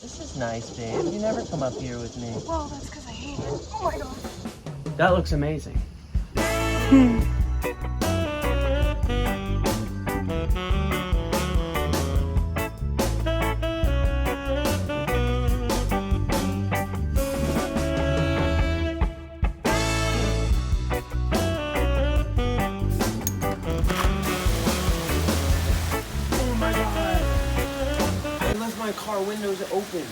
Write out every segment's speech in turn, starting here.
This is nice, babe. You never come up here with me. Well, that's because I hate it. Oh my god. That looks amazing. My car windows are open.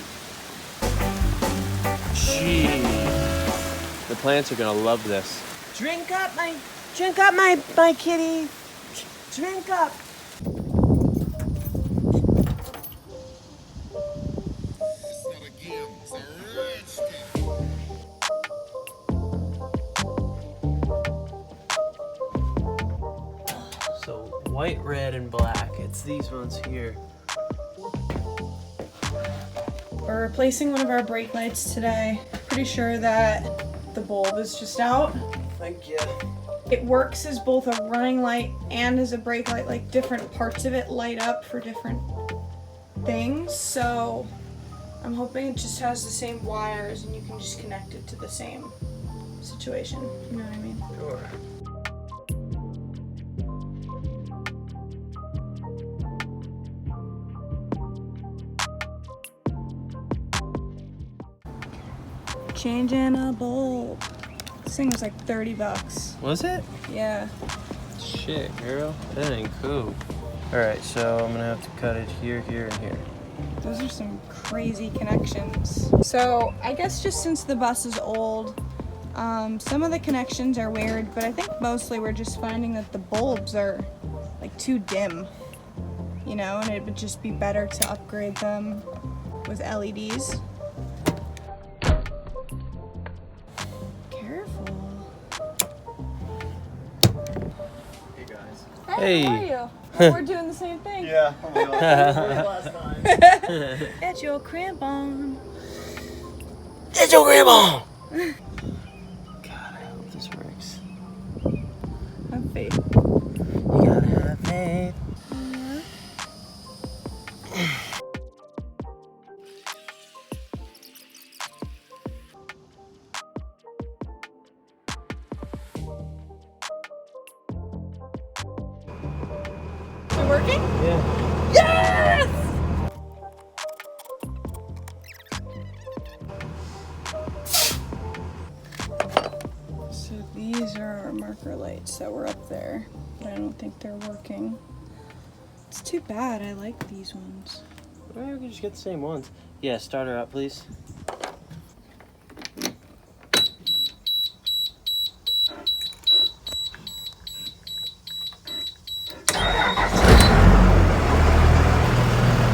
Jeez. The plants are gonna love this. Drink up my kitty. Drink up. So white, red, and black. It's these ones here. We're replacing one of our brake lights today. Pretty sure that the bulb is just out. Thank you. It works as both a running light and as a brake light, like different parts of it light up for different things. So I'm hoping it just has the same wires and you can just connect it to the same situation. You know what I mean? Sure. Changing a bulb. This thing was like 30 bucks. Was it? Yeah. Shit, girl. That ain't cool. Alright, so I'm gonna have to cut it here, here, and here. Those are some crazy connections. So I guess just since the bus is old, some of the connections are weird, but I think mostly we're just finding that the bulbs are like too dim, you know, and it would just be better to upgrade them with LEDs. Hey. How are you? Oh, we're doing the same thing. Yeah. Oh my god. Last time. It's your crampon. It's your grandma! God, I hope this works. Have faith. You gotta have faith. Is it working? Yeah. Yes! So these are our marker lights that were up there, but I don't think they're working. It's too bad. I like these ones. Well, we can just get the same ones. Yeah, start her up, please.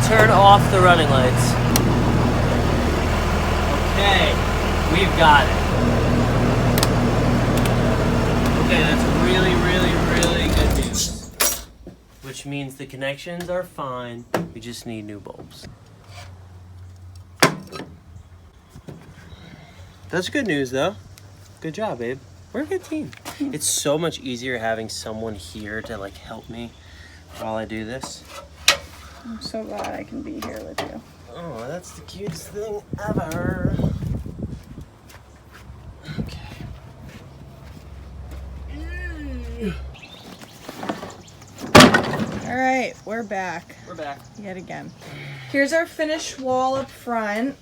Turn off the running lights. Okay, we've got it. Okay, that's really, really, really good news. Which means the connections are fine. We just need new bulbs. That's good news, though. Good job, babe. We're a good team. It's so much easier having someone here to like help me while I do this. I'm so glad I can be here with you. Oh, that's the cutest thing ever. Okay. All right, we're back. We're back. Yet again. Here's our finished wall up front.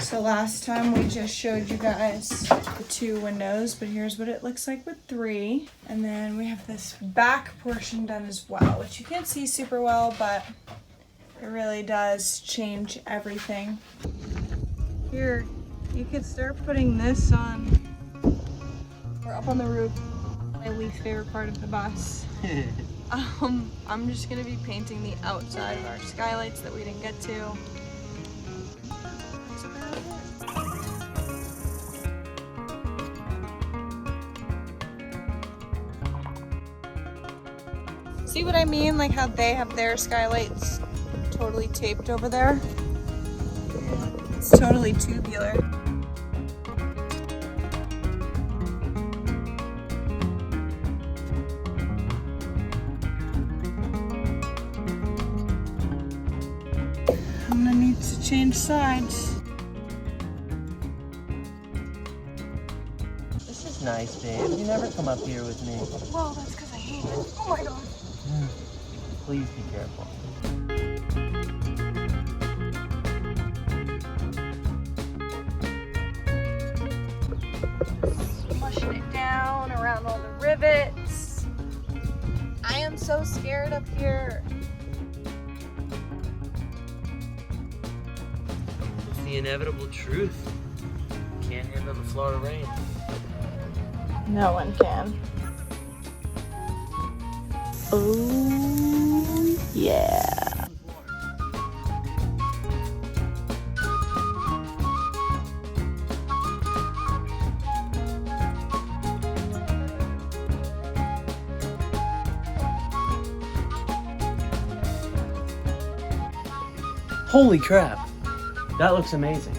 So last time we just showed you guys the 2 windows, but here's what it looks like with 3. And then we have this back portion done as well, which you can't see super well, but it really does change everything. Here, you could start putting this on. We're up on the roof, my least favorite part of the bus. I'm just gonna be painting the outside of our skylights that we didn't get to. See what I mean? Like how they have their skylights totally taped over there? It's totally tubular. I'm gonna need to to change sides. This is nice, babe. You never come up here with me. Well, that's because I hate it. Oh my god. Please be careful. Smushing it down around all the rivets. I am so scared up here. It's the inevitable truth. Can't handle the Florida rain. No one can. Oh, yeah. Holy crap. That looks amazing.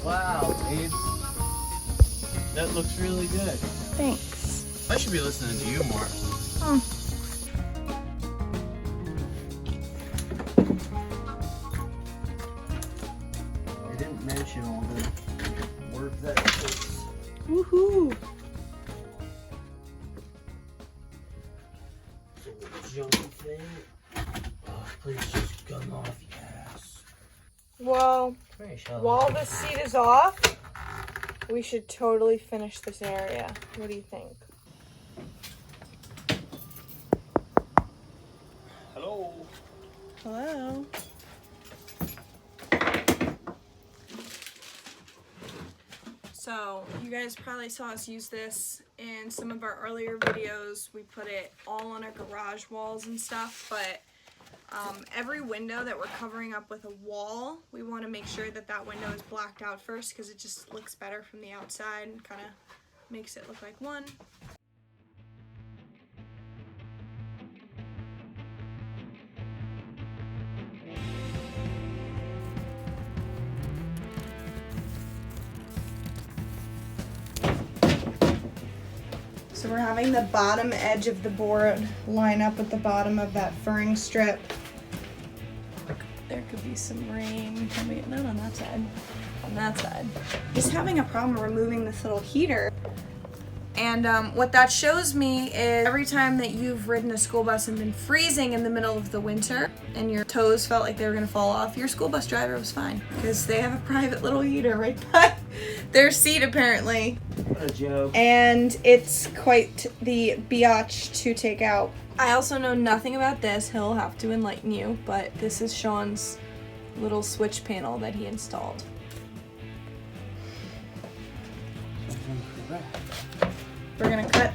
Wow, babe. That looks really good. Thanks. I should be listening to you more. I didn't mention all the work that it takes. Woohoo. Junky thing. Oh, please just come off, yes. Well, Very shallow. while this seat is off, we should totally finish this area. What do you think? Hello. Hello. So, you guys probably saw us use this in some of our earlier videos. We put it all on our garage walls and stuff, but every window that we're covering up with a wall, we want to make sure that that window is blacked out first because it just looks better from the outside and kind of makes it look like one. So we're having the bottom edge of the board line up with the bottom of that furring strip. There could be some rain coming, not on that side, on that side. Just having a problem removing this little heater. And what that shows me is every time that you've ridden a school bus and been freezing in the middle of the winter and your toes felt like they were gonna fall off, your school bus driver was fine because they have a private little heater right by their seat apparently. What a joke. And it's quite the biatch to take out. I also know nothing about this. He'll have to enlighten you, but this is Sean's little switch panel that he installed. We're gonna cut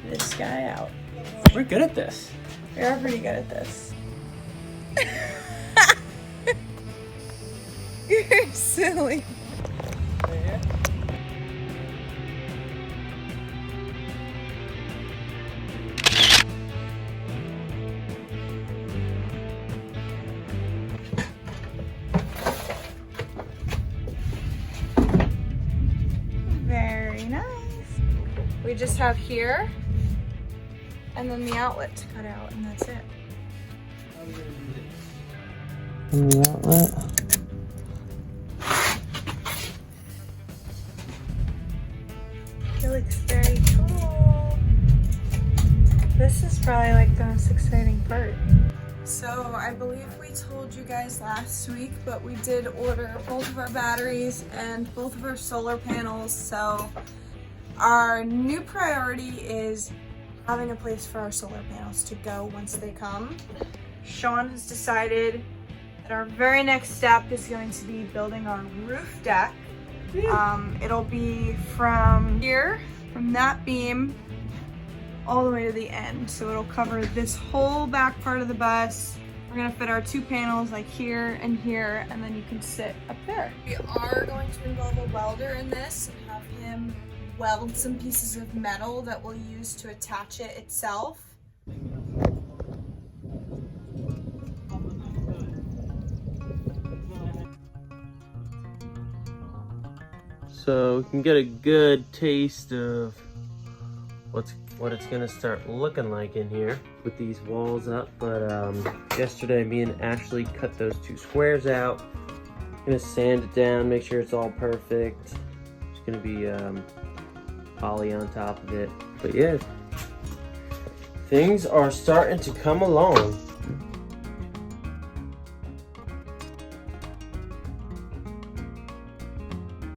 this guy out. We're good at this. We are pretty good at this. You're silly. Very nice. We just have here and then the outlet to cut out, and that's it. And the outlet. It looks very cool. This is probably like the most exciting part. So I believe we told you guys last week, but we did order both of our batteries and both of our solar panels. So our new priority is having a place for our solar panels to go once they come. Sean has decided that our very next step is going to be building our roof deck. It'll be from here, from that beam, all the way to the end. So it'll cover this whole back part of the bus. We're gonna fit our two panels like here, and then you can sit up there. We are going to involve a welder in this and have him weld some pieces of metal that we'll use to attach it itself. So we can get a good taste of what it's gonna start looking like in here with these walls up. But yesterday me and Ashley cut those 2 squares out. Gonna sand it down, make sure it's all perfect. It's gonna be poly on top of it. But yeah, things are starting to come along.